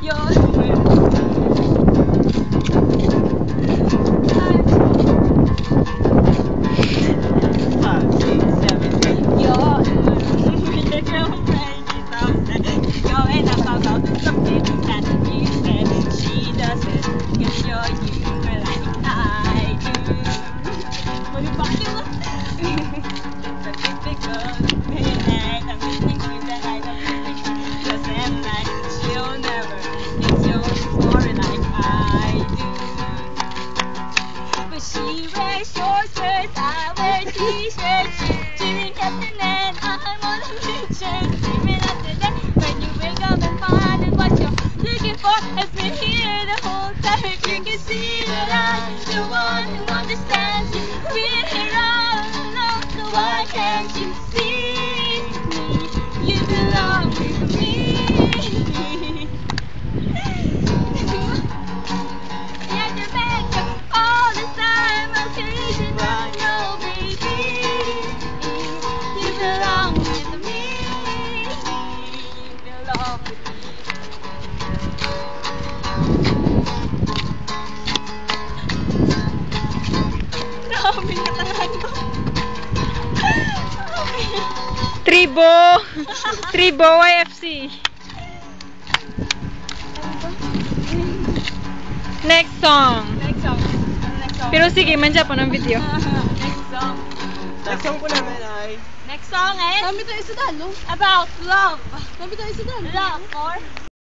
You're she wears short skirts, I wear t-shirts. Doing nothing and I'm on a mission. Dreaming of the day when you wake up and find that what you're looking for has been here the whole time. If you can see that I'm the one who understands you, we're here all alone, so why can't you see me? You belong with me. Tribo YFC. Next song. Pero sige, manja po ng video. Next song po namin ay next song is Kami tayo sa dalo. about love. Kami tayo sa dalo. Love or